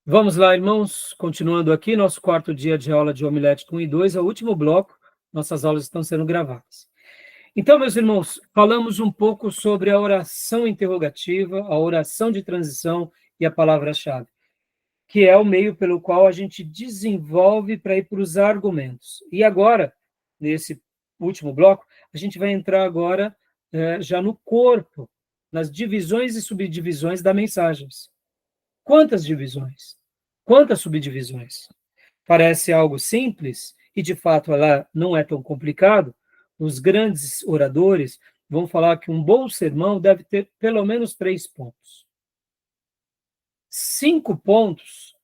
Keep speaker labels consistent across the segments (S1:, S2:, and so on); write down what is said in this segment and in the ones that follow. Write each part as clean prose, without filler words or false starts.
S1: Vamos lá, irmãos, continuando aqui, nosso quarto dia de aula de homilética 1 e 2, é o último bloco, nossas aulas estão sendo gravadas. Então, meus irmãos, falamos um pouco sobre a oração interrogativa, a oração de transição e a palavra-chave, que é o meio pelo qual a gente desenvolve para ir para os argumentos. E agora, nesse último bloco, a gente vai entrar agora já no corpo, nas divisões e subdivisões das mensagens. Quantas divisões? Quantas subdivisões? Parece algo simples, e de fato ela não é tão complicado. Os grandes oradores vão falar que um bom sermão deve ter pelo menos 3 pontos. 5 pontos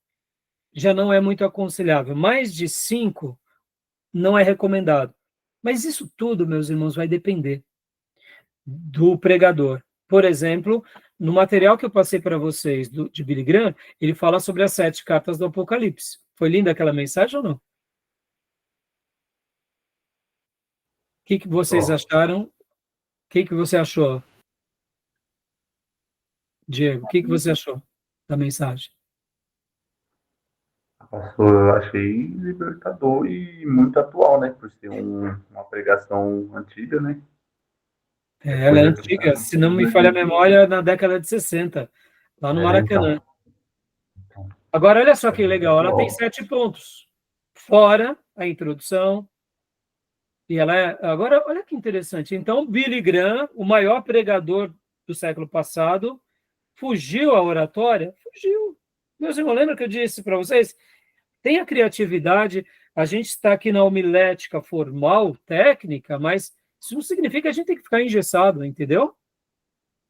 S1: já não é muito aconselhável. Mais de 5 não é recomendado. Mas isso tudo, meus irmãos, vai depender do pregador. Por exemplo, no material que eu passei para vocês de Billy Graham, ele fala sobre as 7 cartas do Apocalipse. Foi linda aquela mensagem ou não? O que vocês acharam? O que você achou, Diego? O que você achou da mensagem?
S2: Pastor, eu achei libertador e muito atual, né? Por ser uma pregação antiga, né?
S1: Ela é
S2: Coisa que
S1: antiga,
S2: tá
S1: se não me
S2: toda
S1: falha a
S2: gente.
S1: memória, na década de 60, lá no Maracanã.
S2: Então,
S1: Agora, olha só
S2: é
S1: que
S2: muito
S1: legal, ela tem
S2: atual.
S1: 7 pontos, fora a introdução, e ela é... Agora, olha que interessante. Então, Billy Graham, o maior pregador do século passado, fugiu à oratória? Fugiu. Meus irmãos, lembra que eu disse para vocês? Tem a criatividade, a gente está aqui na homilética formal, técnica, mas isso não significa que a gente tem que ficar engessado, entendeu?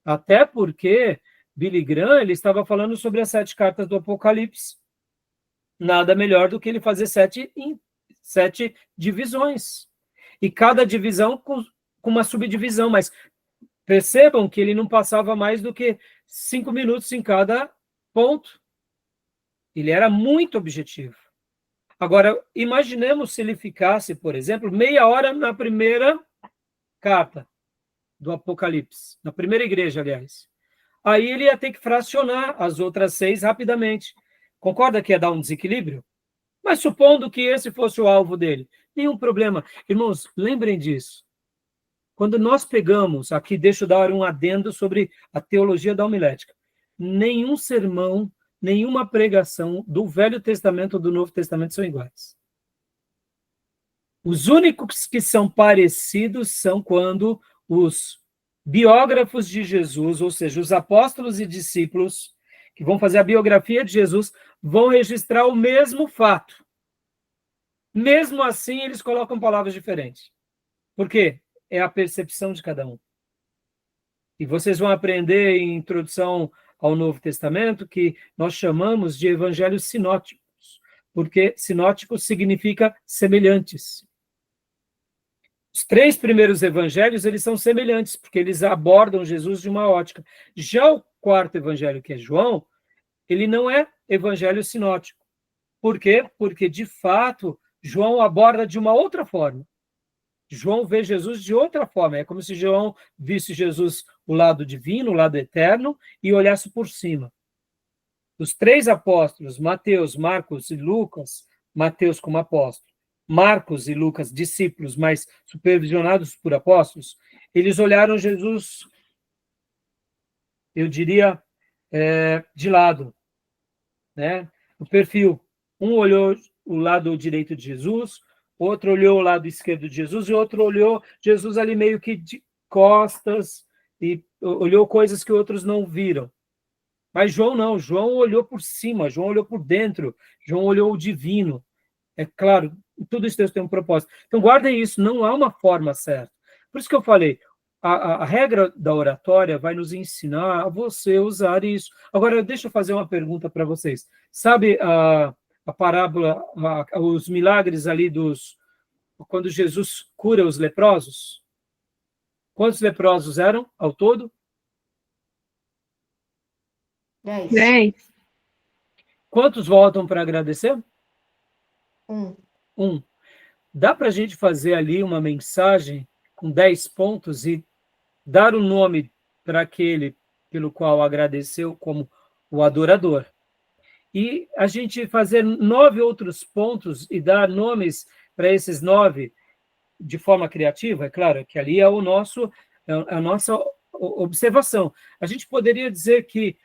S1: Até porque Billy Graham ele estava falando sobre as 7 cartas do Apocalipse. Nada melhor do que ele fazer 7 divisões. E cada divisão com uma subdivisão, mas percebam que ele não passava mais do que 5 minutos em cada ponto. Ele era muito objetivo. Agora, imaginemos se ele ficasse, por exemplo, meia hora na primeira carta do Apocalipse, na primeira igreja, aliás. Aí ele ia ter que fracionar as outras 6 rapidamente. Concorda que ia dar um desequilíbrio? Mas supondo que esse fosse o alvo dele, nenhum problema. Irmãos, lembrem disso. Quando nós pegamos, aqui deixa eu dar um adendo sobre a teologia da homilética. Nenhum sermão, nenhuma pregação do Velho Testamento ou do Novo Testamento são iguais. Os únicos que são parecidos são quando os biógrafos de Jesus, ou seja, os apóstolos e discípulos, que vão fazer a biografia de Jesus, vão registrar o mesmo fato. Mesmo assim, eles colocam palavras diferentes. Por quê? É a percepção de cada um. E vocês vão aprender em introdução ao Novo Testamento que nós chamamos de evangelhos sinóticos, porque sinóticos significa semelhantes. Os 3 primeiros evangelhos, eles são semelhantes, porque eles abordam Jesus de uma ótica. Já o 4º evangelho, que é João, ele não é evangelho sinótico. Por quê? Porque, de fato, João aborda de uma outra forma. João vê Jesus de outra forma. É como se João visse Jesus o lado divino, o lado eterno, e olhasse por cima. Os 3 apóstolos, Mateus, Marcos e Lucas, Mateus como apóstolo, Marcos e Lucas, discípulos, mas supervisionados por apóstolos, eles olharam Jesus, eu diria, de lado, né? O perfil. Um olhou o lado direito de Jesus, outro olhou o lado esquerdo de Jesus, e outro olhou Jesus ali meio que de costas, e olhou coisas que outros não viram. Mas João não, João olhou por cima, João olhou por dentro, João olhou o divino. É claro, tudo isso Deus tem um propósito. Então, guardem isso, não há uma forma certa. Por isso que eu falei, a regra da oratória vai nos ensinar a você usar isso. Agora, deixa eu fazer uma pergunta para vocês. Sabe a parábola, os milagres ali quando Jesus cura os leprosos? Quantos leprosos eram ao todo?
S3: 10.
S4: 10.
S1: Quantos voltam para agradecer?
S3: 1.
S1: 1. Dá para a gente fazer ali uma mensagem com 10 pontos e dar o nome para aquele pelo qual agradeceu como o adorador. e a gente fazer 9 outros pontos e dar nomes para esses 9 de forma criativa, é claro, que ali é a nossa observação. A gente poderia dizer que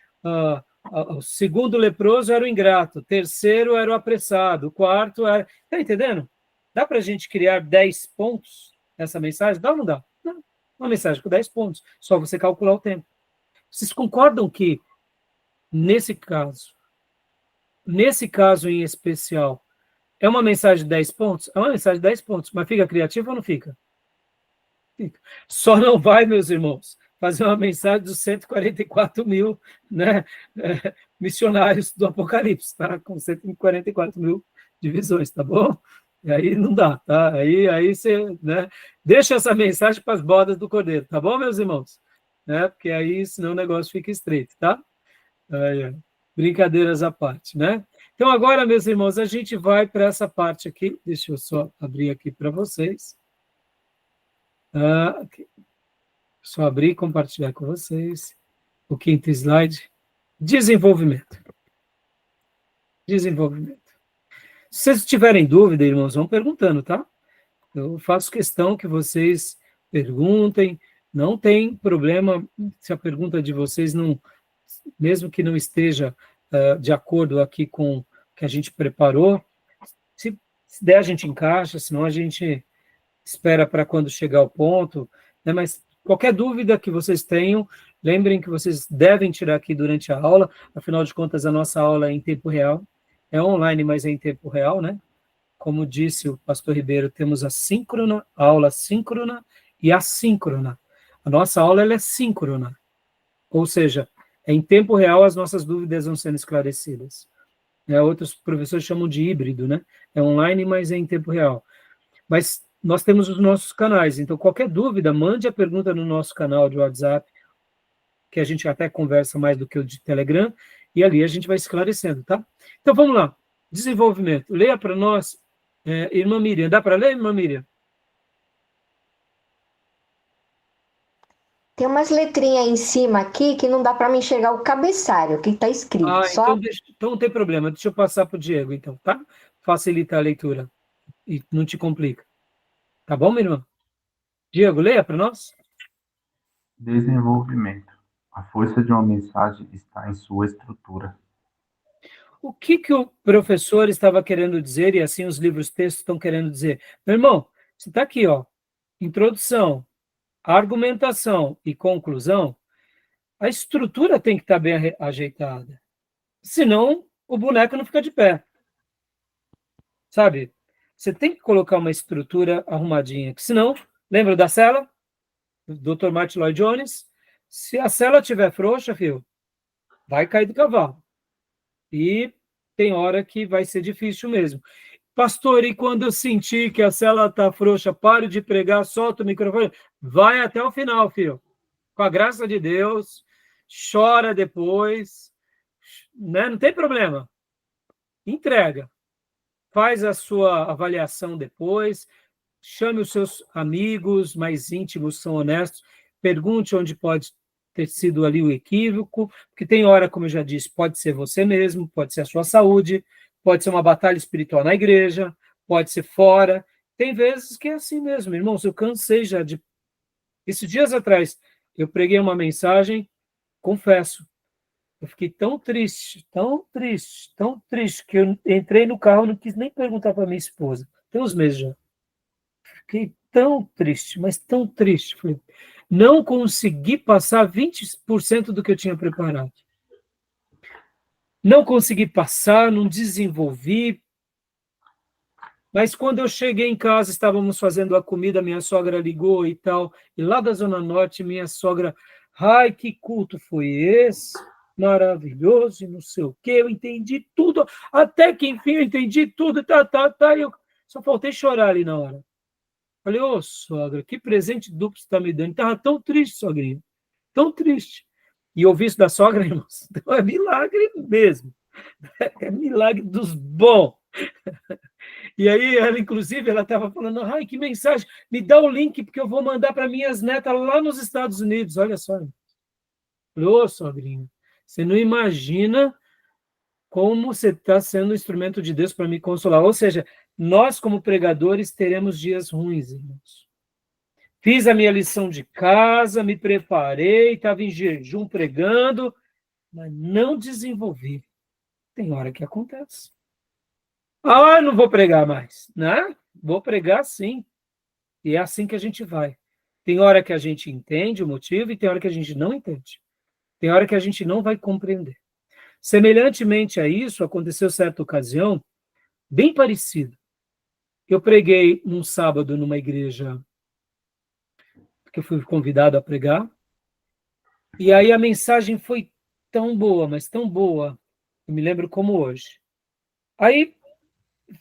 S1: o segundo leproso era o ingrato, o terceiro era o apressado, o quarto era... Está entendendo? Dá para a gente criar 10 pontos nessa mensagem? Dá ou não dá? Não. Uma mensagem com 10 pontos, só você calcular o tempo. Vocês concordam que, nesse caso em especial, é uma mensagem de 10 pontos? É uma mensagem de 10 pontos, mas fica criativa ou não fica? Fica. Só não vai, meus irmãos, fazer uma mensagem dos 144 mil, né, missionários do Apocalipse, tá? Com 144 mil divisões, tá bom? E aí não dá, tá? Aí você, né, deixa essa mensagem para as bodas do Cordeiro, tá bom, meus irmãos? Né? Porque aí, senão o negócio fica estreito, tá? Brincadeiras à parte, né? Então, agora, meus irmãos, a gente vai para essa parte aqui. Deixa eu só abrir aqui para vocês. Aqui. Só abrir e compartilhar com vocês. O quinto slide. Desenvolvimento. Desenvolvimento. Se vocês tiverem dúvida, irmãos, vão perguntando, tá? Eu faço questão que vocês perguntem. Não tem problema se a pergunta de vocês não, mesmo que não esteja de acordo aqui com o que a gente preparou, se der a gente encaixa, senão a gente espera para quando chegar o ponto, né? Mas qualquer dúvida que vocês tenham, lembrem que vocês devem tirar aqui durante a aula, afinal de contas a nossa aula é em tempo real, é online, mas é em tempo real, né? Como disse o pastor Ribeiro, temos a aula síncrona e assíncrona. A nossa aula ela é síncrona, ou seja, em tempo real as nossas dúvidas vão sendo esclarecidas. Outros professores chamam de híbrido, né? É online, mas é em tempo real. Mas nós temos os nossos canais, então qualquer dúvida, mande a pergunta no nosso canal de WhatsApp, que a gente até conversa mais do que o de Telegram, e ali a gente vai esclarecendo, tá? Então vamos lá, desenvolvimento. Leia para nós, irmã Miriam. Dá para ler, irmã Miriam?
S3: Tem umas letrinhas em cima aqui que não dá para me enxergar o cabeçário, o que está escrito.
S1: Então não tem problema, deixa eu passar para o Diego, então, tá? Facilita a leitura e não te complica. Tá bom, minha irmã? Diego, leia para nós.
S2: Desenvolvimento. A força de uma mensagem está em sua estrutura.
S1: O que o professor estava querendo dizer, e assim os livros-textos estão querendo dizer? Meu irmão, você está aqui, ó, introdução, argumentação e conclusão, a estrutura tem que estar bem ajeitada. Senão, o boneco não fica de pé. Sabe? Você tem que colocar uma estrutura arrumadinha, que senão, lembra da cela? Do Dr. Martin Lloyd Jones? Se a cela estiver frouxa, filho, vai cair do cavalo. E tem hora que vai ser difícil mesmo. Pastor, e quando eu sentir que a cela está frouxa, pare de pregar, solta o microfone, vai até o final, filho. Com a graça de Deus, chora depois, né? Não tem problema. Entrega. Faz a sua avaliação depois, chame os seus amigos mais íntimos, são honestos, pergunte onde pode ter sido ali o equívoco, porque tem hora, como eu já disse, pode ser você mesmo, pode ser a sua saúde, pode ser uma batalha espiritual na igreja, pode ser fora. Tem vezes que é assim mesmo, irmãos, eu cansei já de... Esses dias atrás, eu preguei uma mensagem, confesso, eu fiquei tão triste, que eu entrei no carro e não quis nem perguntar para minha esposa. Tem uns meses já. Fiquei tão triste, mas tão triste. Não consegui passar 20% do que eu tinha preparado. Não consegui passar, não desenvolvi. Mas quando eu cheguei em casa, estávamos fazendo a comida, minha sogra ligou e tal. E lá da Zona Norte, minha sogra... Ai, que culto foi esse? Maravilhoso, e não sei o quê. Eu entendi tudo. Até que, enfim, eu entendi tudo. Eu só faltei chorar ali na hora. Falei, ô, sogra, que presente duplo você está me dando. Estava tão triste, sogrinha. Tão triste. E ouvir isso da sogra, irmãos, então é milagre mesmo. É milagre dos bons. E aí, ela, inclusive, ela estava falando, ai, que mensagem, me dá o link, porque eu vou mandar para minhas netas lá nos Estados Unidos. Olha só. Falei, ô, sogrinha, você não imagina como você está sendo um instrumento de Deus para me consolar. Ou seja, nós, como pregadores, teremos dias ruins, irmãos. Fiz a minha lição de casa, me preparei, estava em jejum pregando, mas não desenvolvi. Tem hora que acontece. Ah, não vou pregar mais. Né? Vou pregar sim. E é assim que a gente vai. Tem hora que a gente entende o motivo e tem hora que a gente não entende. Tem hora que a gente não vai compreender. Semelhantemente a isso, aconteceu certa ocasião, bem parecido. Eu preguei num sábado numa igreja que eu fui convidado a pregar, e aí a mensagem foi tão boa, mas tão boa, eu me lembro como hoje. Aí,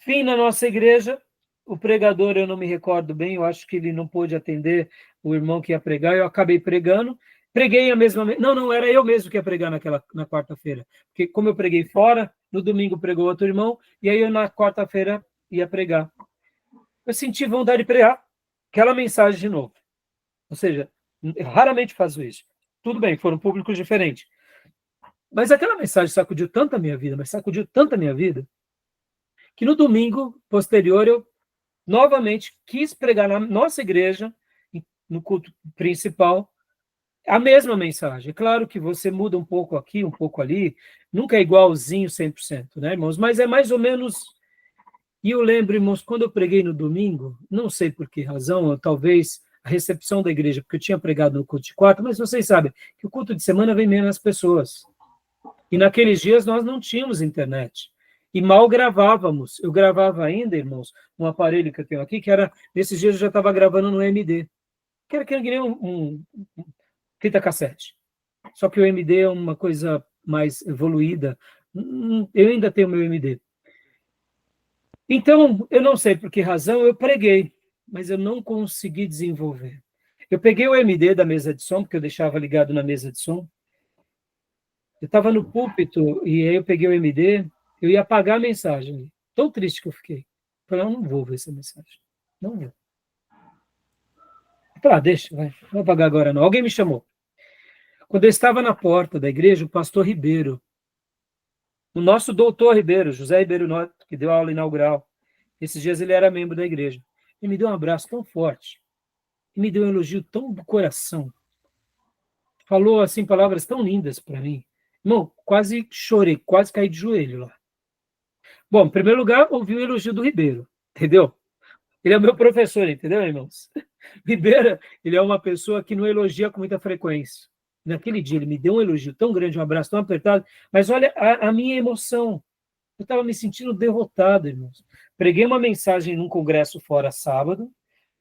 S1: vim na nossa igreja, o pregador, eu não me recordo bem, eu acho que ele não pôde atender o irmão que ia pregar, eu acabei pregando, preguei a mesma... Não, era eu mesmo que ia pregar na quarta-feira, porque como eu preguei fora, no domingo pregou outro irmão, e aí eu na quarta-feira ia pregar. Eu senti vontade de pregar aquela mensagem de novo. Ou seja, eu raramente faço isso. Tudo bem, foram públicos diferentes. Mas aquela mensagem sacudiu tanto a minha vida, que no domingo posterior eu novamente quis pregar na nossa igreja, no culto principal, a mesma mensagem. É claro que você muda um pouco aqui, um pouco ali, nunca é igualzinho 100%, né, irmãos? Mas é mais ou menos... E eu lembro, irmãos, quando eu preguei no domingo, não sei por que razão, ou talvez a recepção da igreja, porque eu tinha pregado no culto de quarta, mas vocês sabem que o culto de semana vem menos pessoas. E naqueles dias nós não tínhamos internet. E mal gravávamos. Eu gravava ainda, irmãos, um aparelho que eu tenho aqui, que era, nesses dias eu já estava gravando no MD, que era que nem um fita cassete. Só que o MD é uma coisa mais evoluída. Eu ainda tenho meu MD. Então, eu não sei por que razão eu preguei, mas eu não consegui desenvolver. Eu peguei o MD da mesa de som, porque eu deixava ligado na mesa de som. Eu estava no púlpito e aí eu peguei o MD, eu ia apagar a mensagem. Tão triste que eu fiquei. Eu falei, eu não vou ver essa mensagem. Não vou. Eu falei, deixa, vai. Não vou apagar agora não. Alguém me chamou. Quando eu estava na porta da igreja, o pastor Ribeiro, o nosso doutor Ribeiro, José Ribeiro Noto, que deu aula inaugural, esses dias ele era membro da igreja. Ele me deu um abraço tão forte, e me deu um elogio tão do coração. Falou, assim, palavras tão lindas para mim. Irmão, quase chorei, quase caí de joelho lá. Bom, em primeiro lugar, ouvi o elogio do Ribeiro, entendeu? Ele é meu professor, entendeu, irmãos? Ribeiro, ele é uma pessoa que não elogia com muita frequência. Naquele dia, ele me deu um elogio tão grande, um abraço tão apertado, mas olha a minha emoção. Eu estava me sentindo derrotado, irmãos. Preguei uma mensagem num congresso fora sábado,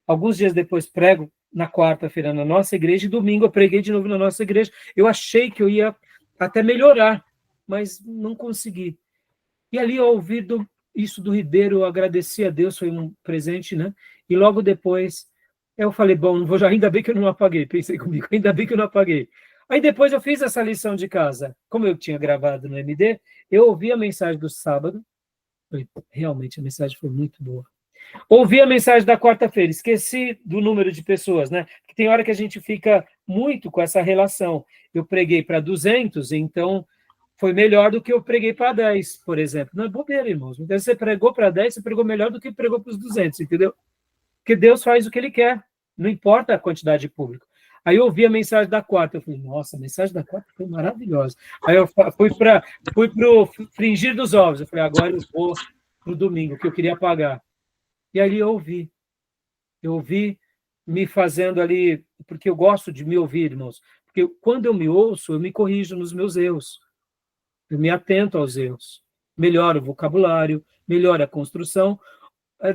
S1: alguns dias depois prego na quarta-feira na nossa igreja, e domingo eu preguei de novo na nossa igreja. Eu achei que eu ia até melhorar, mas não consegui. E ali, ao ouvir isso do Ribeiro, eu agradeci a Deus, foi um presente, né? E logo depois, eu falei, bom, não vou, ainda bem que eu não apaguei, pensei comigo, ainda bem que eu não apaguei. Aí depois eu fiz essa lição de casa. Como eu tinha gravado no MD, eu ouvi a mensagem do sábado, realmente a mensagem foi muito boa. Ouvi a mensagem da quarta-feira, esqueci do número de pessoas, né? Porque tem hora que a gente fica muito com essa relação. Eu preguei para 200, então foi melhor do que eu preguei para 10, por exemplo. Não é bobeira, irmãos. Então, você pregou para 10, você pregou melhor do que pregou para os 200, entendeu? Porque Deus faz o que Ele quer, não importa a quantidade de público. Aí eu ouvi a mensagem da quarta, eu falei, nossa, a mensagem da quarta foi maravilhosa. Aí eu fui para o fringir dos ovos, eu falei, agora eu vou para o domingo, que eu queria pagar. E ali eu ouvi me fazendo ali, porque eu gosto de me ouvir, irmãos, porque quando eu me ouço, eu me corrijo nos meus erros, eu me atento aos erros, melhoro o vocabulário, melhoro a construção,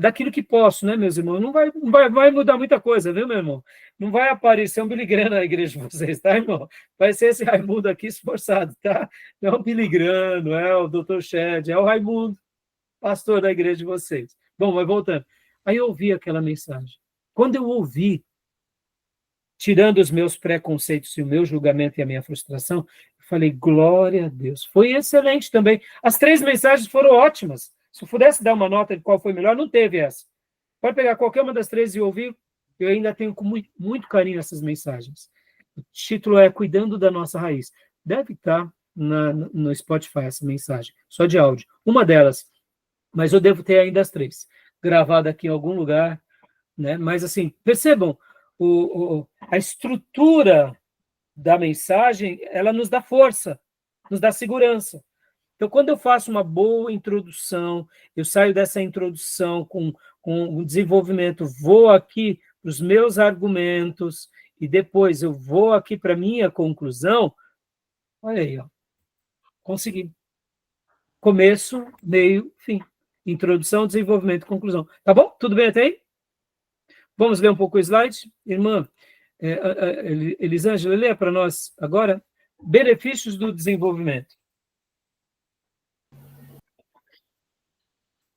S1: daquilo que posso, né, meus irmãos? Não vai mudar muita coisa, viu, meu irmão? Não vai aparecer um Billy Graham na igreja de vocês, tá, irmão? Vai ser esse Raimundo aqui esforçado, tá? Não é o Billy Graham, não é o Dr. Shed, é o Raimundo, pastor da igreja de vocês. Bom, mas voltando. Aí eu ouvi aquela mensagem. Quando eu ouvi, tirando os meus preconceitos e o meu julgamento e a minha frustração, eu falei, glória a Deus. Foi excelente também. As 3 mensagens foram ótimas. Se eu pudesse dar uma nota de qual foi melhor, não teve essa. Pode pegar qualquer uma das 3 e ouvir, eu ainda tenho com muito carinho essas mensagens. O título é Cuidando da Nossa Raiz. Deve estar no Spotify essa mensagem, só de áudio. Uma delas, mas eu devo ter ainda as 3, gravada aqui em algum lugar, né? Mas, assim, percebam, a estrutura da mensagem, ela nos dá força, nos dá segurança. Então, quando eu faço uma boa introdução, eu saio dessa introdução com um desenvolvimento, vou aqui para os meus argumentos, e depois eu vou aqui para a minha conclusão, olha aí, ó, consegui. Começo, meio, fim. Introdução, desenvolvimento, conclusão. Tá bom? Tudo bem até aí? Vamos ler um pouco o slide? Irmã Elisângela, lê para nós agora benefícios do desenvolvimento.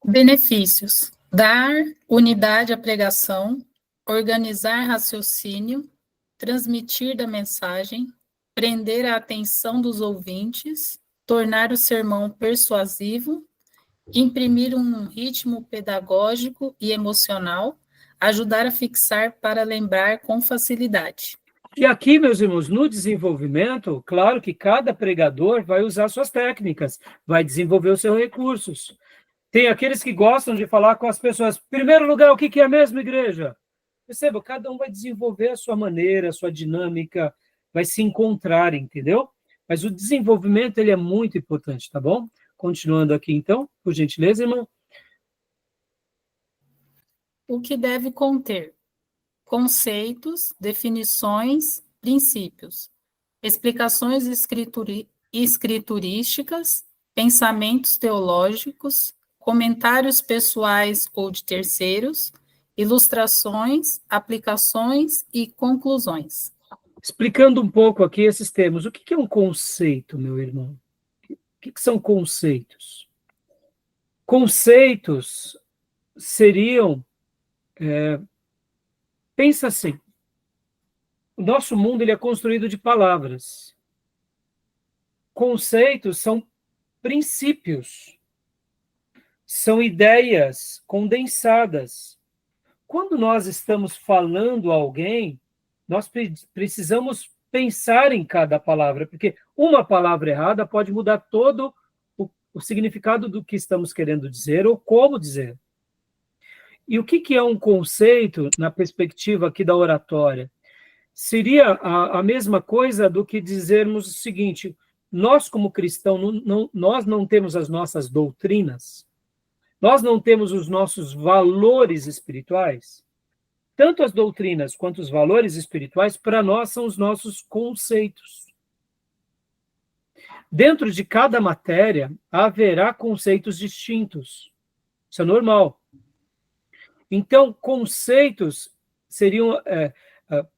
S4: Benefícios: dar unidade à pregação, organizar raciocínio, transmitir da mensagem, prender a atenção dos ouvintes, tornar o sermão persuasivo, imprimir um ritmo pedagógico e emocional, ajudar a fixar para lembrar com facilidade.
S1: E aqui, meus irmãos, no desenvolvimento, claro que cada pregador vai usar suas técnicas, vai desenvolver os seus recursos. Tem aqueles que gostam de falar com as pessoas. Em primeiro lugar, o que é mesmo, igreja? Perceba, cada um vai desenvolver a sua maneira, a sua dinâmica, vai se encontrar, entendeu? Mas o desenvolvimento, ele é muito importante, tá bom? Continuando aqui, então, por gentileza, irmão.
S4: O que deve conter? Conceitos, definições, princípios, explicações escriturísticas, pensamentos teológicos, comentários pessoais ou de terceiros, ilustrações, aplicações e conclusões.
S1: Explicando um pouco aqui esses termos, o que é um conceito, meu irmão? O que são conceitos? Conceitos seriam... pensa assim, o nosso mundo ele é construído de palavras. Conceitos são princípios, são ideias condensadas. Quando nós estamos falando a alguém, nós precisamos pensar em cada palavra, porque uma palavra errada pode mudar todo o significado do que estamos querendo dizer ou como dizer. E o que é um conceito na perspectiva aqui da oratória? Seria a mesma coisa do que dizermos o seguinte: nós, como cristãos, nós não temos as nossas doutrinas, nós não temos os nossos valores espirituais. Tanto as doutrinas quanto os valores espirituais, para nós, são os nossos conceitos. Dentro de cada matéria, haverá conceitos distintos. Isso é normal. Então, conceitos seriam...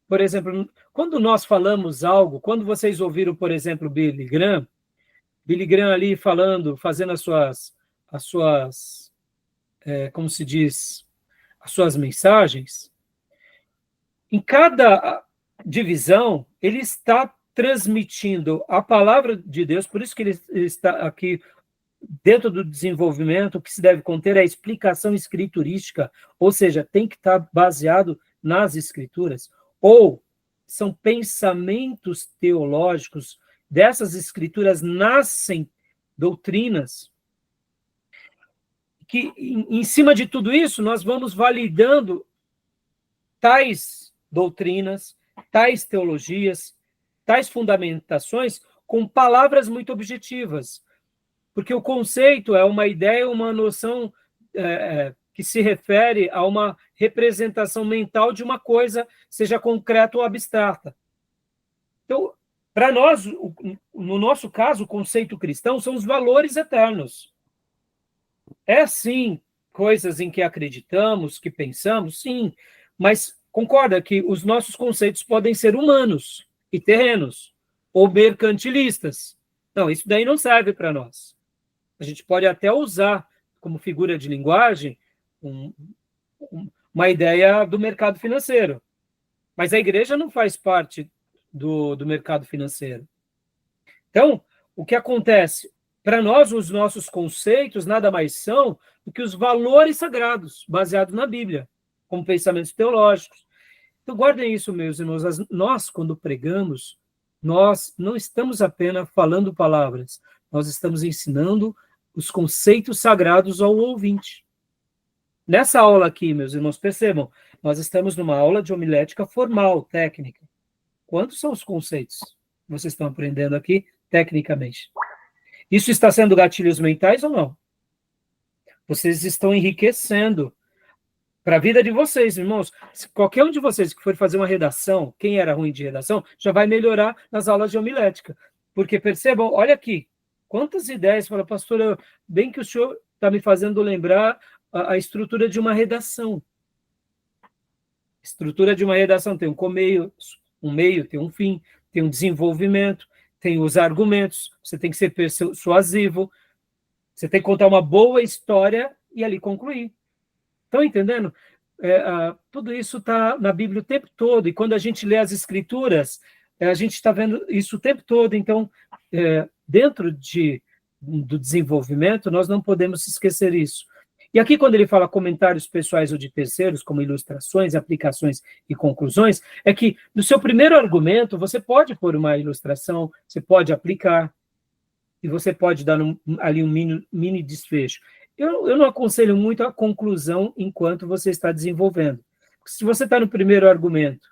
S1: por exemplo, quando nós falamos algo, quando vocês ouviram, por exemplo, Billy Graham ali falando, fazendo as suas como se diz, as suas mensagens, em cada divisão, ele está transmitindo a palavra de Deus, por isso que ele está aqui dentro do desenvolvimento, o que se deve conter é a explicação escriturística, ou seja, tem que estar baseado nas escrituras, ou são pensamentos teológicos, dessas escrituras nascem doutrinas, que em cima de tudo isso nós vamos validando tais doutrinas, tais teologias, tais fundamentações com palavras muito objetivas, porque o conceito é uma ideia, uma noção que se refere a uma representação mental de uma coisa, seja concreta ou abstrata. Então, para nós, no nosso caso, o conceito cristão são os valores eternos. É, sim, coisas em que acreditamos, que pensamos, sim, mas concorda que os nossos conceitos podem ser humanos e terrenos, ou mercantilistas. Não, isso daí não serve para nós. A gente pode até usar como figura de linguagem uma ideia do mercado financeiro, mas a igreja não faz parte do mercado financeiro. Então, o que acontece? Para nós, os nossos conceitos nada mais são do que os valores sagrados, baseados na Bíblia, como pensamentos teológicos. Então, guardem isso, meus irmãos. Nós, quando pregamos, Nós não estamos apenas falando palavras, nós estamos ensinando os conceitos sagrados ao ouvinte. Nessa aula aqui, meus irmãos, percebam, nós estamos numa aula de homilética formal, técnica. Quantos são os conceitos que vocês estão aprendendo aqui, tecnicamente? Isso está sendo gatilhos mentais ou não? Vocês estão enriquecendo para a vida de vocês, irmãos. Se qualquer um de vocês que for fazer uma redação, quem era ruim de redação, já vai melhorar nas aulas de homilética. Porque percebam, olha aqui, quantas ideias, fala, pastor, bem que o senhor está me fazendo lembrar a estrutura de uma redação. Estrutura de uma redação tem um meio, tem um fim, tem um desenvolvimento, tem os argumentos, você tem que ser persuasivo, você tem que contar uma boa história e ali concluir. Estão entendendo? Tudo isso está na Bíblia o tempo todo, e quando a gente lê as Escrituras, a gente está vendo isso o tempo todo. Então, dentro do desenvolvimento, nós não podemos esquecer isso. E aqui, quando ele fala comentários pessoais ou de terceiros, como ilustrações, aplicações e conclusões, é que no seu primeiro argumento, você pode pôr uma ilustração, você pode aplicar, e você pode dar ali um mini desfecho. Eu não aconselho muito a conclusão enquanto você está desenvolvendo. Se você está no primeiro argumento,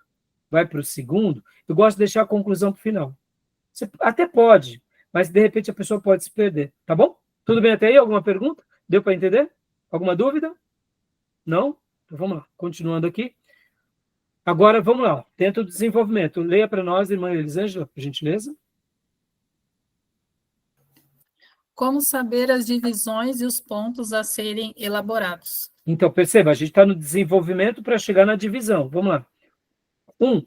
S1: vai para o segundo, eu gosto de deixar a conclusão para o final. Você até pode, mas de repente a pessoa pode se perder. Tá bom? Tudo bem até aí? Alguma pergunta? Deu para entender? Alguma dúvida? Não? Então vamos lá, continuando aqui. Agora, vamos lá, dentro do desenvolvimento. Leia para nós, irmã Elisângela, por gentileza.
S4: Como saber as divisões e os pontos a serem elaborados?
S1: Então, perceba, a gente está no desenvolvimento para chegar na divisão. Vamos lá. 1.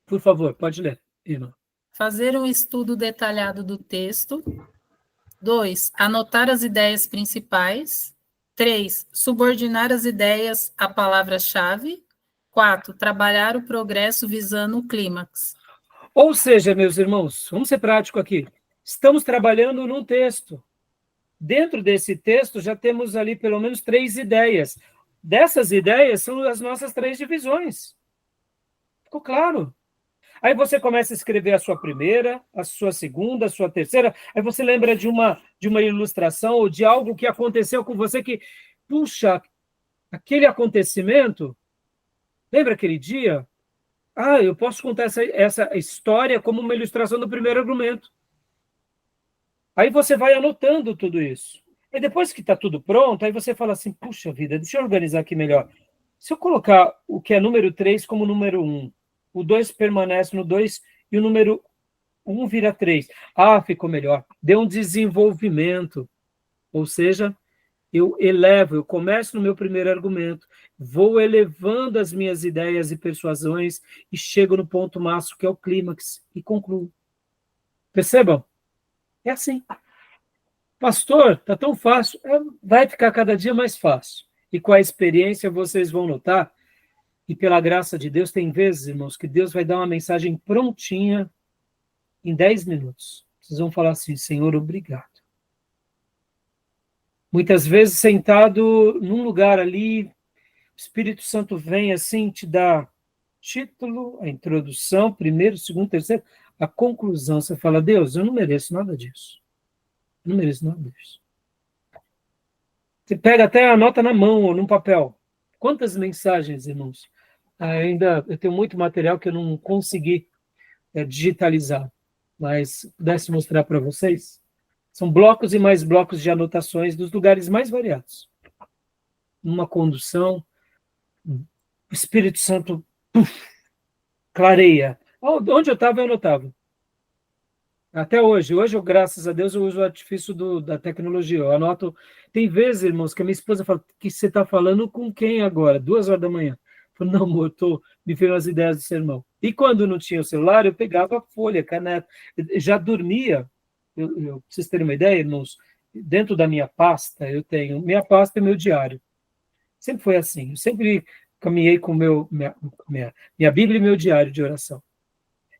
S1: Por favor, pode ler, irmã.
S4: Fazer um estudo detalhado do texto. 2. Anotar as ideias principais. 3. Subordinar as ideias à palavra-chave. 4. Trabalhar o progresso visando o clímax.
S1: Ou seja, meus irmãos, vamos ser práticos aqui. Estamos trabalhando num texto. Dentro desse texto já temos ali pelo menos 3 ideias. Dessas ideias são as nossas 3 divisões. Ficou claro? Aí você começa a escrever a sua primeira, a sua segunda, a sua terceira, aí você lembra de uma ilustração ou de algo que aconteceu com você que, puxa, aquele acontecimento, lembra aquele dia? Eu posso contar essa história como uma ilustração do primeiro argumento. Aí você vai anotando tudo isso. E depois que está tudo pronto, aí você fala assim, puxa vida, deixa eu organizar aqui melhor. Se eu colocar o que é número 3 como número 1, o 2 permanece no 2 e o número 1 vira 3. Ficou melhor. Deu um desenvolvimento. Ou seja, eu começo no meu primeiro argumento, vou elevando as minhas ideias e persuasões e chego no ponto máximo, que é o clímax, e concluo. Percebam? É assim. Pastor, está tão fácil. Vai ficar cada dia mais fácil. E com a experiência vocês vão notar, e pela graça de Deus, tem vezes, irmãos, que Deus vai dar uma mensagem prontinha em 10 minutos. Vocês vão falar assim, Senhor, obrigado. Muitas vezes, sentado num lugar ali, o Espírito Santo vem assim, te dá título, a introdução, primeiro, segundo, terceiro, a conclusão. Você fala, Deus, eu não mereço nada disso. Eu não mereço nada disso. Você pega até a nota na mão ou num papel. Quantas mensagens, irmãos? Eu tenho muito material que eu não consegui digitalizar, mas se pudesse mostrar para vocês, são blocos e mais blocos de anotações dos lugares mais variados. Numa condução, o Espírito Santo clareia. Onde eu estava, eu anotava. Até hoje. Hoje, graças a Deus, eu uso o artifício da tecnologia. Eu anoto. Tem vezes, irmãos, que a minha esposa fala, que você está falando com quem agora? 2 horas da manhã. Eu falo, não, amor, me veio as ideias do sermão. E quando não tinha o celular, eu pegava folha, caneta. Eu já dormia. Pra vocês terem uma ideia, irmãos, dentro da minha pasta, eu tenho minha pasta e meu diário. Sempre foi assim. Eu sempre caminhei com minha Bíblia e meu diário de oração.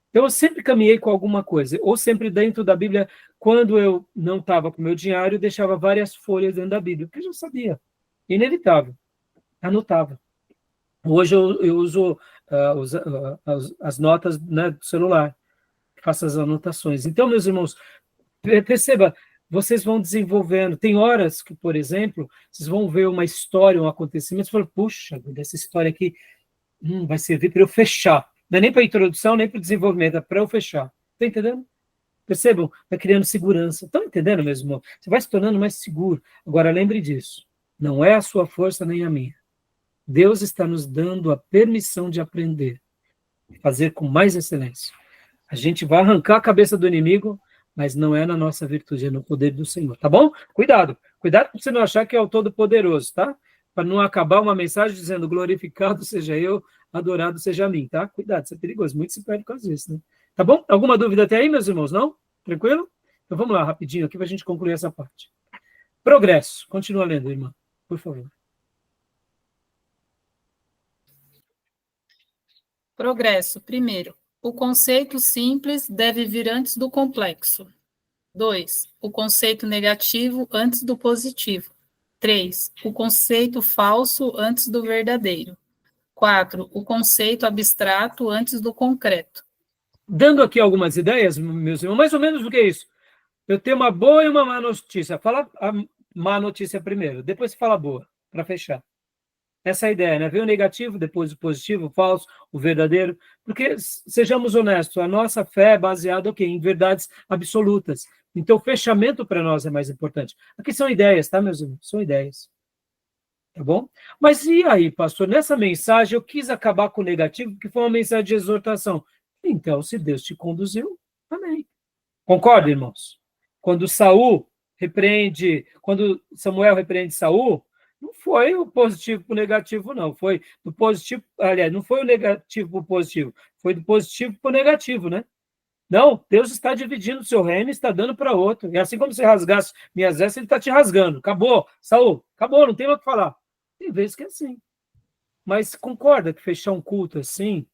S1: Então, eu sempre caminhei com alguma coisa, ou sempre dentro da Bíblia, quando eu não estava com o meu diário, eu deixava várias folhas dentro da Bíblia, porque eu já sabia, inevitável, anotava. Hoje eu uso as notas, né, do celular, faça as anotações. Então, meus irmãos, perceba, vocês vão desenvolvendo. Tem horas que, por exemplo, vocês vão ver uma história, um acontecimento, e falam, puxa, essa história aqui vai servir para eu fechar. Não é nem para a introdução, nem para o desenvolvimento, é para eu fechar. Está entendendo? Percebam? Vai criando segurança. Estão entendendo, meu irmão? Você vai se tornando mais seguro. Agora, lembre disso. Não é a sua força nem a minha. Deus está nos dando a permissão de aprender. Fazer com mais excelência. A gente vai arrancar a cabeça do inimigo, mas não é na nossa virtude, é no poder do Senhor. Tá bom? Cuidado. Cuidado para você não achar que é o Todo-Poderoso, tá? Para não acabar uma mensagem dizendo glorificado seja eu, adorado seja a mim, tá? Cuidado, isso é perigoso. Muito se perde com isso, né? Tá bom? Alguma dúvida até aí, meus irmãos? Não? Tranquilo? Então vamos lá, rapidinho aqui para a gente concluir essa parte. Progresso. Continua lendo, irmã, por favor.
S4: Progresso. Primeiro, o conceito simples deve vir antes do complexo. 2. O conceito negativo antes do positivo. 3. O conceito falso antes do verdadeiro. 4. O conceito abstrato antes do concreto.
S1: Dando aqui algumas ideias, meus irmãos, mais ou menos o que é isso? Eu tenho uma boa e uma má notícia. Fala a má notícia primeiro, depois você fala a boa, para fechar. Essa é a ideia, né? Vem o negativo, depois o positivo, o falso, o verdadeiro. Porque, sejamos honestos, a nossa fé é baseada em verdades absolutas. Então, o fechamento para nós é mais importante. Aqui são ideias, tá, meus irmãos? São ideias. Tá bom? Mas e aí, pastor? Nessa mensagem, eu quis acabar com o negativo, porque foi uma mensagem de exortação. Então, se Deus te conduziu, amém. Concorda, irmãos? Quando Samuel repreende Saul, não foi o positivo para o negativo, não. Foi do positivo, aliás, não foi o negativo para o positivo, foi do positivo para o negativo, né? Não, Deus está dividindo o seu reino e está dando para outro. E assim como você rasgasse minhas vestes, ele está te rasgando. Acabou, Saul, acabou, não tem mais o que falar. Tem vezes que é assim. Mas concorda que fechar um culto assim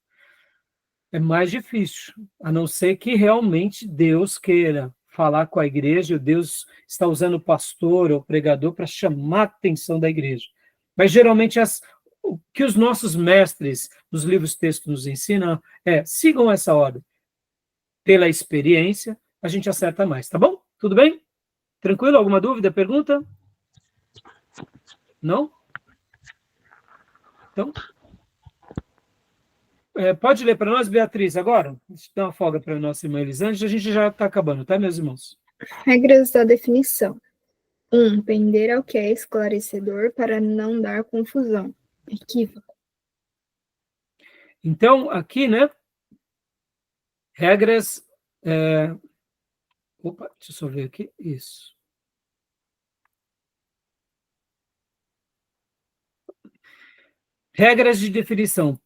S1: é mais difícil, a não ser que realmente Deus queira falar com a igreja, Deus está usando o pastor ou o pregador para chamar a atenção da igreja. Mas geralmente o que os nossos mestres nos livros textos nos ensinam sigam essa ordem. Pela experiência, a gente acerta mais, tá bom? Tudo bem? Tranquilo? Alguma dúvida, pergunta? Não? Então, pode ler para nós, Beatriz, agora? Deixa eu dar uma folga para a nossa irmã Elisângela, a gente já está acabando, tá, meus irmãos?
S5: Regras da definição. 1. Pender ao que é esclarecedor para não dar confusão. Equívoco.
S1: Então, aqui, né? Regras. Opa, deixa eu só ver aqui. Isso. Regras de definição.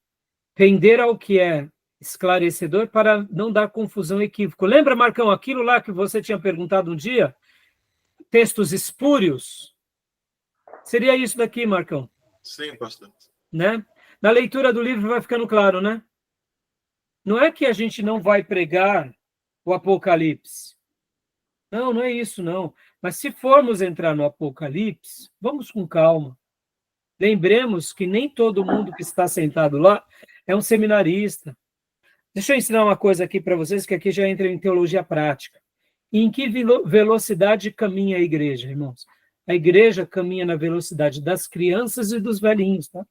S1: Pender ao que é esclarecedor para não dar confusão e equívoco. Lembra, Marcão, aquilo lá que você tinha perguntado um dia? Textos espúrios? Seria isso daqui, Marcão?
S6: Sim, pastor.
S1: Né? Na leitura do livro vai ficando claro, né? Não é que a gente não vai pregar o Apocalipse. Não, não é isso, não. Mas se formos entrar no Apocalipse, vamos com calma. Lembremos que nem todo mundo que está sentado lá é um seminarista. Deixa eu ensinar uma coisa aqui para vocês, que aqui já entra em teologia prática. E em que velocidade caminha a igreja, irmãos? A igreja caminha na velocidade das crianças e dos velhinhos, tá?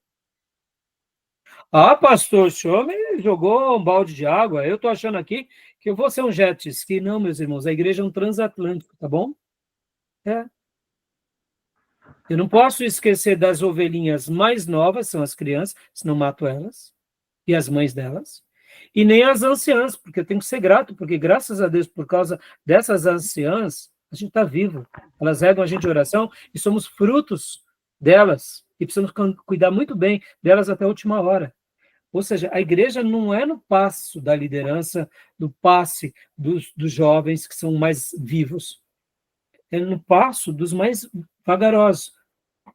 S1: Ah, pastor, o senhor me jogou um balde de água. Eu estou achando aqui que eu vou ser um jet ski. Não, meus irmãos, a igreja é um transatlântico, tá bom? Eu não posso esquecer das ovelhinhas mais novas, são as crianças, senão mato elas, e as mães delas, e nem as anciãs, porque eu tenho que ser grato, porque graças a Deus, por causa dessas anciãs, a gente está vivo. Elas regam a gente de oração e somos frutos delas, e precisamos cuidar muito bem delas até a última hora. Ou seja, a igreja não é no passo da liderança, no passe dos jovens que são mais vivos. É no passo dos mais vagarosos.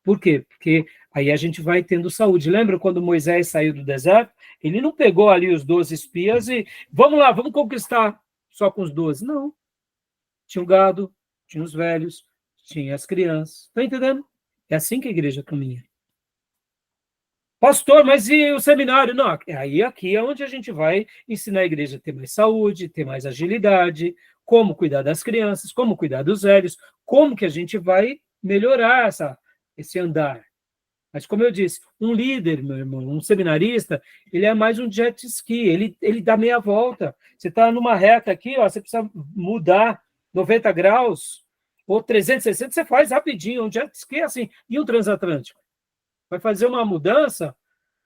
S1: Por quê? Porque aí a gente vai tendo saúde. Lembra quando Moisés saiu do deserto? Ele não pegou ali os 12 espias e vamos lá, vamos conquistar só com os 12. Não. Tinha o gado, tinha os velhos, tinha as crianças. Está entendendo? É assim que a igreja caminha. Pastor, mas e o seminário? Não, aí aqui é onde a gente vai ensinar a igreja a ter mais saúde, ter mais agilidade, como cuidar das crianças, como cuidar dos velhos, como que a gente vai melhorar esse andar. Mas, como eu disse, um líder, meu irmão, um seminarista, ele é mais um jet ski, ele dá meia volta. Você está numa reta aqui, ó, você precisa mudar 90 graus ou 360, você faz rapidinho. Um jet ski é assim. E um transatlântico? Vai fazer uma mudança,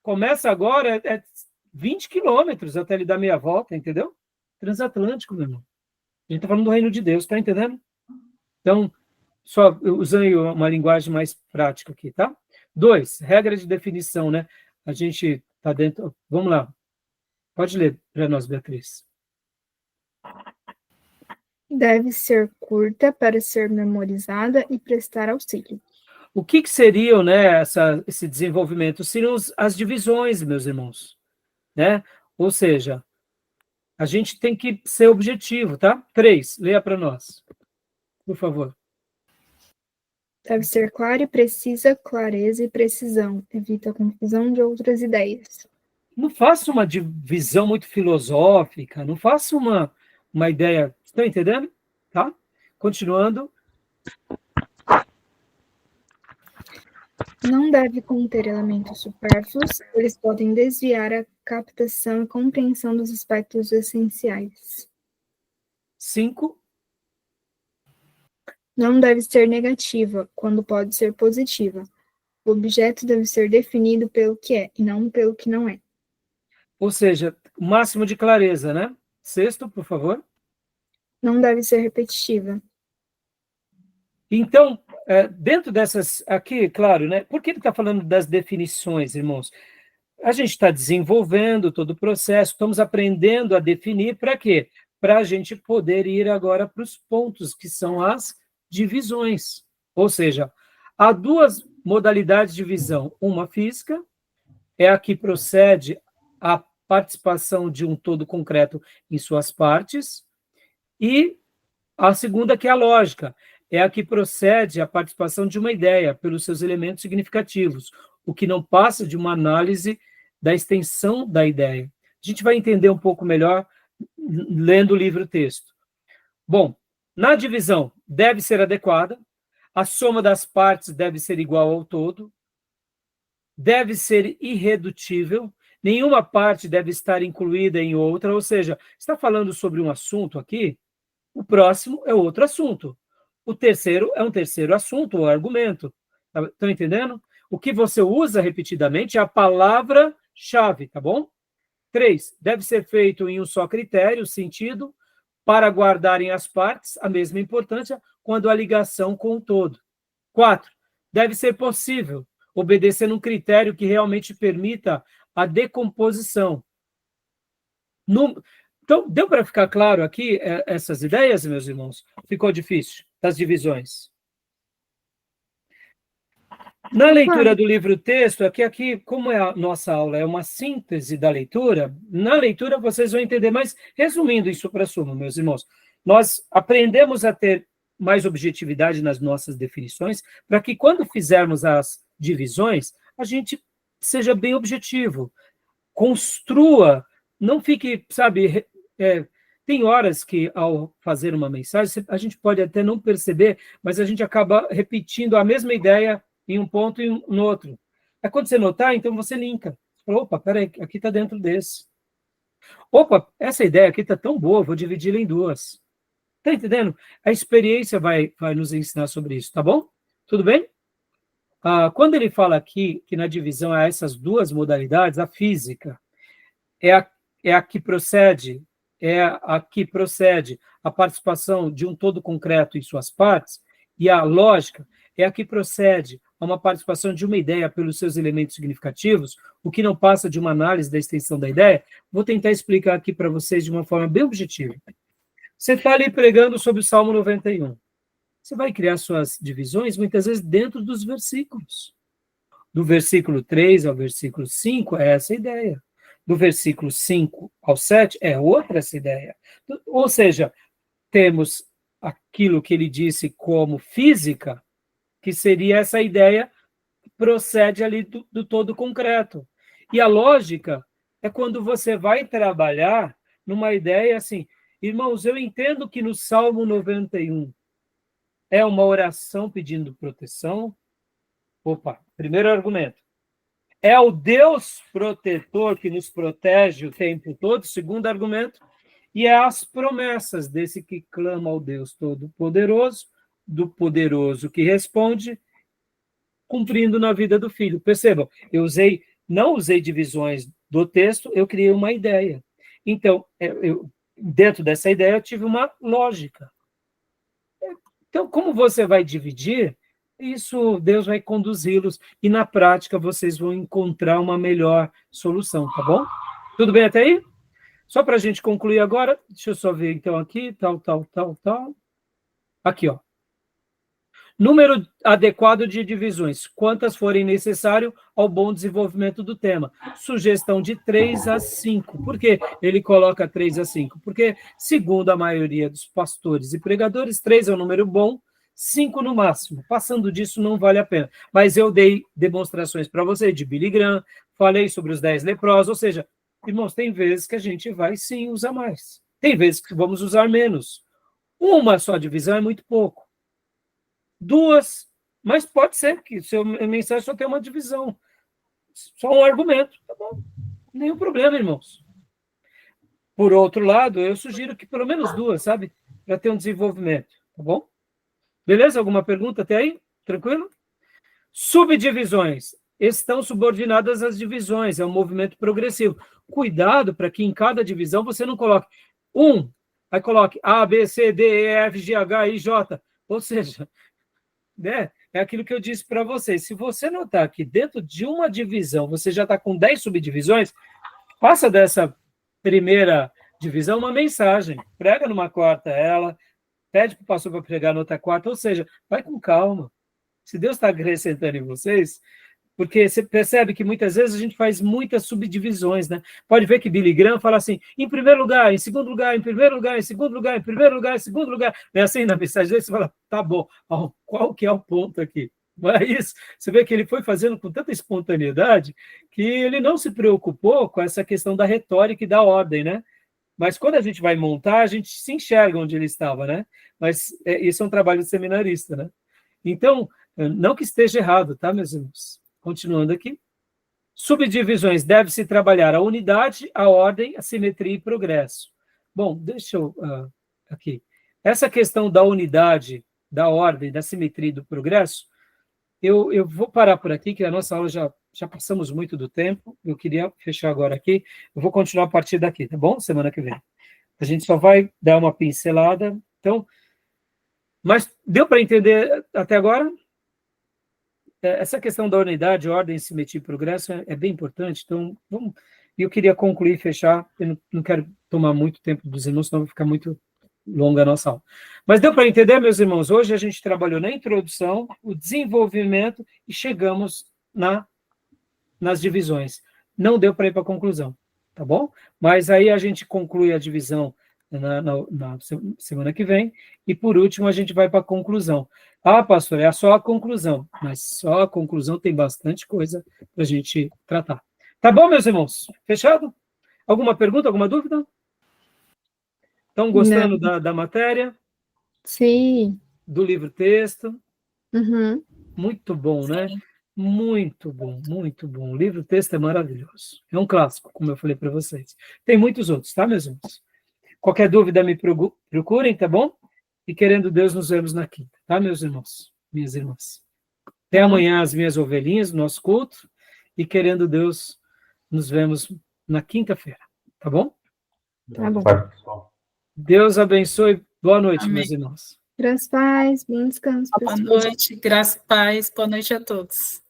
S1: começa agora, é 20 quilômetros até ele dar meia volta, entendeu? Transatlântico, meu irmão. A gente está falando do reino de Deus, está entendendo? Então, só usando uma linguagem mais prática aqui, tá? 2, regra de definição, né? A gente está dentro... Vamos lá. Pode ler para nós, Beatriz.
S5: Deve ser curta para ser memorizada e prestar auxílio.
S1: O que seriam, né, esse desenvolvimento? Seriam as divisões, meus irmãos, né? Ou seja, a gente tem que ser objetivo, tá? 3, leia para nós, por favor.
S5: Deve ser clara e precisa, clareza e precisão. Evita a confusão de outras ideias.
S1: Não faça uma divisão muito filosófica, não faça uma ideia... Estão entendendo? Tá? Continuando.
S5: Não deve conter elementos supérfluos, eles podem desviar a captação e compreensão dos aspectos essenciais.
S1: 5.
S5: Não deve ser negativa, quando pode ser positiva. O objeto deve ser definido pelo que é, e não pelo que não é.
S1: Ou seja, o máximo de clareza, né? 6, por favor.
S5: Não deve ser repetitiva.
S1: Então, dentro dessas aqui, claro, né? Por que ele está falando das definições, irmãos? A gente está desenvolvendo todo o processo, estamos aprendendo a definir para quê? Para a gente poder ir agora para os pontos, que são as divisões. Ou seja, há 2 modalidades de visão. Uma física, é a que procede a participação de um todo concreto em suas partes, e a segunda, que é a lógica, é a que procede a participação de uma ideia pelos seus elementos significativos, o que não passa de uma análise da extensão da ideia. A gente vai entender um pouco melhor lendo o livro-texto. Bom, na divisão, deve ser adequada, a soma das partes deve ser igual ao todo, deve ser irredutível, nenhuma parte deve estar incluída em outra, ou seja, está falando sobre um assunto aqui, o próximo é outro assunto, o terceiro é um terceiro assunto ou argumento. Estão entendendo? O que você usa repetidamente é a palavra-chave, tá bom? 3, deve ser feito em um só critério, sentido, para guardarem as partes a mesma importância quando a ligação com o todo. 4, deve ser possível, obedecendo um critério que realmente permita a decomposição. Então, deu para ficar claro aqui essas ideias, meus irmãos? Ficou difícil? Das divisões. Na leitura do livro-texto, aqui, como é a nossa aula, é uma síntese da leitura, na leitura vocês vão entender, mas resumindo isso para suma, meus irmãos, nós aprendemos a ter mais objetividade nas nossas definições, para que quando fizermos as divisões, a gente seja bem objetivo, construa, não fique, sabe, tem horas que, ao fazer uma mensagem, a gente pode até não perceber, mas a gente acaba repetindo a mesma ideia em um ponto e no outro. É quando você notar, então você linka. Opa, peraí, aqui está dentro desse. Opa, essa ideia aqui está tão boa, vou dividi-la em 2. Está entendendo? A experiência vai nos ensinar sobre isso, tá bom? Tudo bem? Quando ele fala aqui que na divisão há essas 2 modalidades, a física é a que procede a participação de um todo concreto em suas partes, e a lógica é a que procede a uma participação de uma ideia pelos seus elementos significativos, o que não passa de uma análise da extensão da ideia. Vou tentar explicar aqui para vocês de uma forma bem objetiva. Você está ali pregando sobre o Salmo 91. Você vai criar suas divisões, muitas vezes, dentro dos versículos. Do versículo 3 ao versículo 5 é essa ideia. Do versículo 5 ao 7 é outra essa ideia. Ou seja, temos aquilo que ele disse como física, que seria essa ideia procede ali do todo concreto. E a lógica é quando você vai trabalhar numa ideia assim, irmãos, eu entendo que no Salmo 91 é uma oração pedindo proteção. Opa, primeiro argumento. É o Deus protetor que nos protege o tempo todo, segundo argumento, e é as promessas desse que clama ao Deus Todo-Poderoso, do poderoso que responde, cumprindo na vida do filho. Percebam, não usei divisões do texto, eu criei uma ideia. Então, dentro dessa ideia, eu tive uma lógica. Então, como você vai dividir, isso Deus vai conduzi-los, e na prática vocês vão encontrar uma melhor solução, tá bom? Tudo bem até aí? Só para a gente concluir agora, deixa eu só ver então aqui, tal. Aqui, ó. Número adequado de divisões, quantas forem necessário ao bom desenvolvimento do tema. Sugestão de 3 a 5. Por que ele coloca 3 a 5? Porque, segundo a maioria dos pastores e pregadores, 3 é um número bom, 5 no máximo. Passando disso não vale a pena. Mas eu dei demonstrações para você de Billy Graham, falei sobre os 10 leprosos, ou seja, irmãos, tem vezes que a gente vai sim usar mais. Tem vezes que vamos usar menos. Uma só divisão é muito pouco. 2, mas pode ser que seu mensagem só tenha uma divisão. Só um argumento. Tá bom. Nenhum problema, irmãos. Por outro lado, eu sugiro que pelo menos 2, sabe? Para ter um desenvolvimento. Tá bom? Beleza? Alguma pergunta até aí? Tranquilo? Subdivisões. Estão subordinadas às divisões. É um movimento progressivo. Cuidado para que em cada divisão você não coloque 1, aí coloque A, B, C, D, E, F, G, H, I, J. Ou seja, né? É aquilo que eu disse para vocês. Se você notar que dentro de uma divisão você já está com 10 subdivisões, faça dessa primeira divisão uma mensagem. Prega numa quarta ela, pede para o pastor para pregar na outra quarta, ou seja, vai com calma. Se Deus está acrescentando em vocês, porque você percebe que muitas vezes a gente faz muitas subdivisões, né? Pode ver que Billy Graham fala assim, em primeiro lugar, em segundo lugar, em primeiro lugar, em segundo lugar, em primeiro lugar, em segundo lugar. É assim, na mensagem dele, você fala, tá bom, qual que é o ponto aqui? Não é isso? Você vê que ele foi fazendo com tanta espontaneidade que ele não se preocupou com essa questão da retórica e da ordem, né? Mas quando a gente vai montar, a gente se enxerga onde ele estava, né? Mas isso é um trabalho de seminarista, né? Então, não que esteja errado, tá, meus irmãos? Continuando aqui. Subdivisões. Deve-se trabalhar a unidade, a ordem, a simetria e progresso. Bom, deixa eu... aqui. Essa questão da unidade, da ordem, da simetria e do progresso, eu vou parar por aqui, que a nossa aula já passamos muito do tempo. Eu queria fechar agora aqui. Eu vou continuar a partir daqui, tá bom? Semana que vem. A gente só vai dar uma pincelada. Então, mas deu para entender até agora? Essa questão da unidade, ordem, simetria e progresso é bem importante, então eu queria concluir e fechar, eu não quero tomar muito tempo dos irmãos, senão vai ficar muito longa a nossa aula. Mas deu para entender, meus irmãos? Hoje a gente trabalhou na introdução, o desenvolvimento e chegamos nas divisões. Não deu para ir para a conclusão, tá bom? Mas aí a gente conclui a divisão na semana que vem, e por último a gente vai para a conclusão. Ah, pastor, é só a conclusão, mas só a conclusão tem bastante coisa para a gente tratar. Tá bom, meus irmãos? Fechado? Alguma pergunta, alguma dúvida? Estão gostando da matéria?
S5: Sim.
S1: Do livro-texto?
S5: Uhum.
S1: Muito bom, né? Muito bom, muito bom. O livro-texto é maravilhoso. É um clássico, como eu falei para vocês. Tem muitos outros, tá, meus irmãos? Qualquer dúvida, me procurem, tá bom? E querendo Deus, nos vemos na quinta, tá, meus irmãos? Minhas irmãs. Até amanhã, as minhas ovelhinhas, no nosso culto. E querendo Deus, nos vemos na quinta-feira, tá bom?
S5: Tá bom.
S1: Deus abençoe. Boa noite,
S4: Amém.
S1: meus irmãos.
S5: Graças paz, bom descanso.
S4: Boa noite, graça e paz. Boa noite a todos.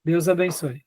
S1: Deus abençoe.